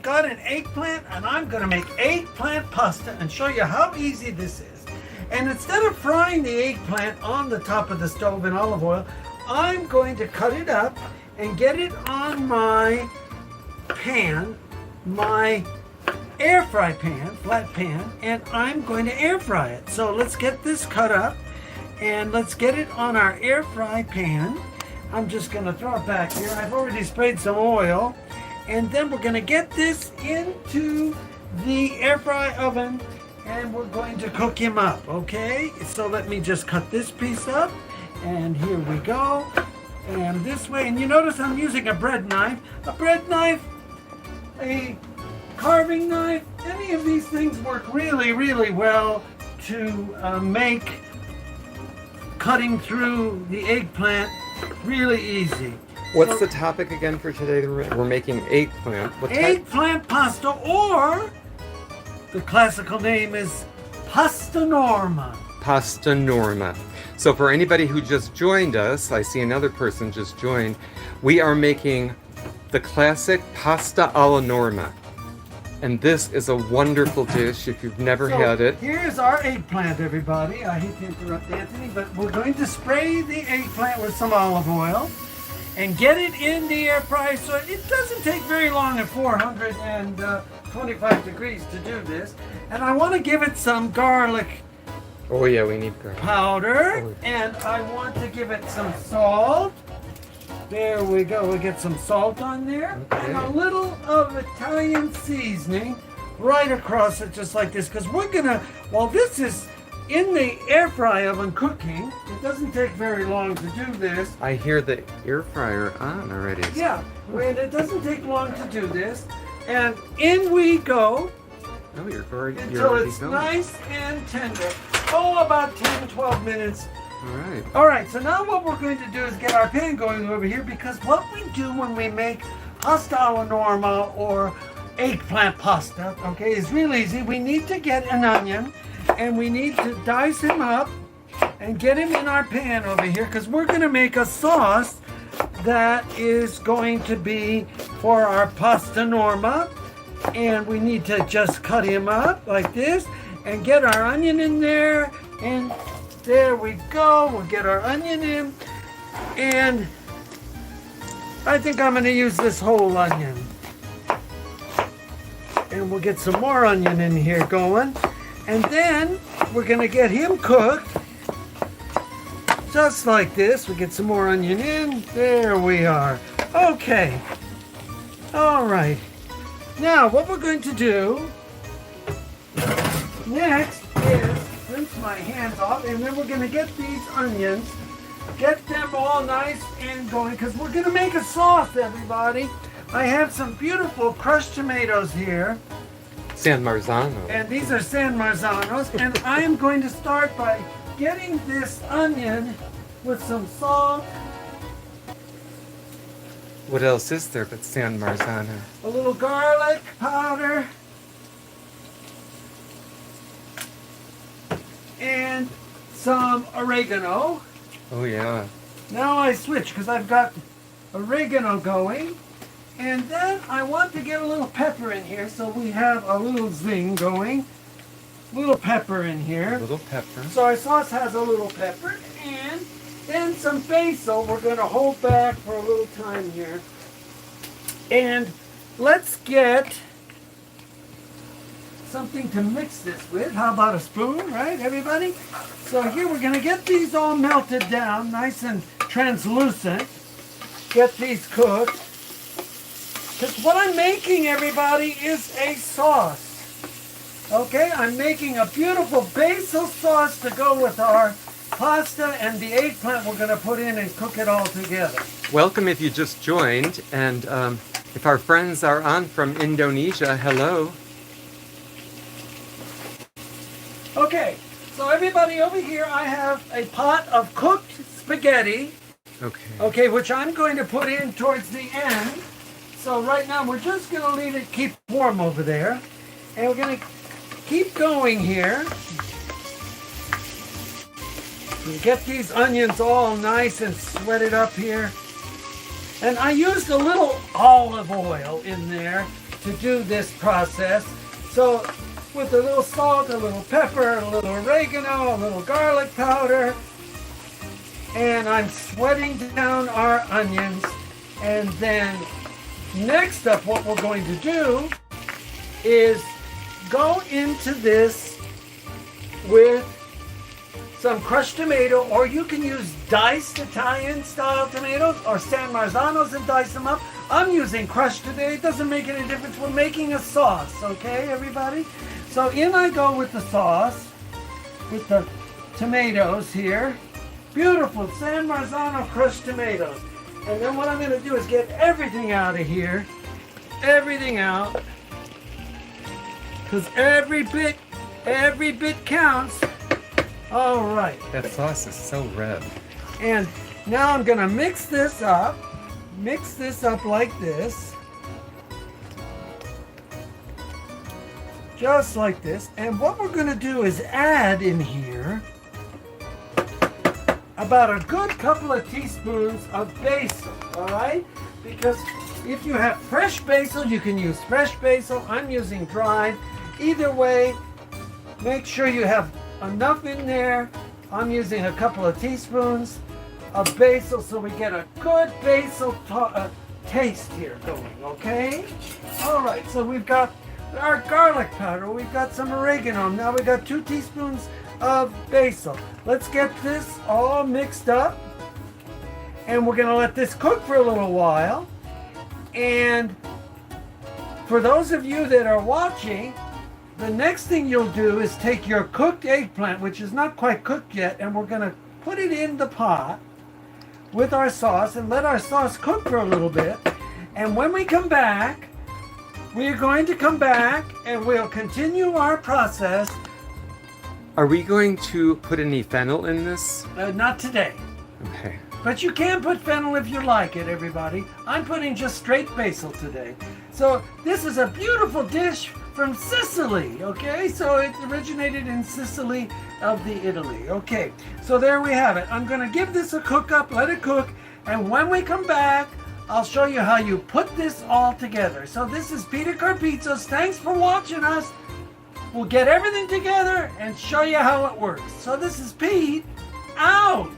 I've got an eggplant and I'm going to make eggplant pasta and show you how easy this is. And instead of frying the eggplant on the top of the stove in olive oil, I'm going to cut it up and get it on my pan, my air fry pan, flat pan, and I'm going to air fry it. So let's get this cut up and let's get it on our air fry pan. I'm just going to throw it back here. I've already sprayed some oil, and then we're going to get this into the air fry oven and we're going to cook him up, okay? So let me just cut this piece up, and here we go. And this way, and you notice I'm using a bread knife, a carving knife. Any of these things work really, really well to make cutting through the eggplant really easy. What's the topic again for today? We're making eggplant. Eggplant pasta, or the classical name is Pasta Norma. Pasta Norma. So for anybody who just joined us, I see another person just joined, we are making the classic Pasta Alla Norma. And this is a wonderful dish if you've never had it. Here's our eggplant, everybody. I hate to interrupt Anthony, but we're going to spray the eggplant with some olive oil and get it in the air fryer. So it doesn't take very long at 425 degrees to do this. And I want to give it some garlic Oh yeah, we need garlic powder, and I want to give it some salt. There we go. We get some salt on there, and a little of Italian seasoning right across it, just like this. Because we're gonna, while this is in the air fry oven cooking, it doesn't take very long to do this. I hear the air fryer on already. Yeah, and it doesn't take long to do this. And in we go. Oh, you're already until it's going. Nice and tender. Oh, about 10, 12 minutes. All right, so now what we're going to do is get our pan going over here, because what we do when we make pasta alla norma or eggplant pasta, okay, is real easy. We need to get an onion and we need to dice him up and get him in our pan over here, because we're going to make a sauce that is going to be for our pasta norma. And we need to just cut him up like this and get our onion in there, and there we go. We'll get our onion in, and I think I'm going to use this whole onion, and we'll get some more onion in here going, and then we're going to get him cooked just like this. We get some more onion in. There we are. Okay. All right. Now, what we're going to do next is rinse my hands off, and then we're going to get these onions, get them all nice and going, because we're going to make a sauce, everybody. I have some beautiful crushed tomatoes here. San Marzano. And these are San Marzanos, and I am going to start by getting this onion with some salt. What else is there but San Marzano? A little garlic powder. And some oregano. Oh yeah. Now I switch, because I've got oregano going. And then I want to get a little pepper in here, so we have a little zing going. Little pepper in here. A little pepper. So our sauce has a little pepper, and then some basil. We're going to hold back for a little time here. And let's get something to mix this with. How about a spoon, right, everybody? So here we're going to get these all melted down, nice and translucent. Get these cooked. Because what I'm making, everybody, is a sauce. Okay, I'm making a beautiful basil sauce to go with our pasta and the eggplant we're going to put in and cook it all together. Welcome if you just joined, and if our friends are on from Indonesia, hello. Okay, so everybody over here, I have a pot of cooked spaghetti. Okay, which I'm going to put in towards the end. So right now we're just going to leave it keep warm over there. And we're going to keep going here. We get these onions all nice and sweated up here. And I used a little olive oil in there to do this process. So with a little salt, a little pepper, a little oregano, a little garlic powder, and I'm sweating down our onions. And then next up, what we're going to do is go into this with some crushed tomato, or you can use diced Italian style tomatoes or San Marzanos and dice them up. I'm using crushed today. It doesn't make any difference. We're making a sauce, okay, everybody? So in I go with the sauce, with the tomatoes here. Beautiful San Marzano crushed tomatoes. And then what I'm going to do is get everything out of here. Everything out. Because every bit counts. All right. That sauce is so red. And now I'm going to mix this up. Mix this up like this. Just like this. And what we're going to do is add in here about a good couple of teaspoons of basil, all right? Because if you have fresh basil, you can use fresh basil. I'm using dried. Either way, make sure you have enough in there. I'm using a couple of teaspoons of basil so we get a good basil taste here going, okay? All right, so we've got our garlic powder. We've got some oregano. Now we've got 2 teaspoons of basil. Let's get this all mixed up. And we're going to let this cook for a little while. And for those of you that are watching, the next thing you'll do is take your cooked eggplant, which is not quite cooked yet, and we're going to put it in the pot with our sauce and let our sauce cook for a little bit. And when we come back, we're going to come back and we'll continue our process. Are we going to put any fennel in this? Not today. Okay. But you can put fennel if you like it, everybody. I'm putting just straight basil today. So this is a beautiful dish from Sicily, okay? So it originated in Sicily of the Italy. Okay, so there we have it. I'm gonna give this a cook up, let it cook, and when we come back, I'll show you how you put this all together. So this is Peter Carpizzos. Thanks for watching us. We'll get everything together and show you how it works. So this is Pete, out.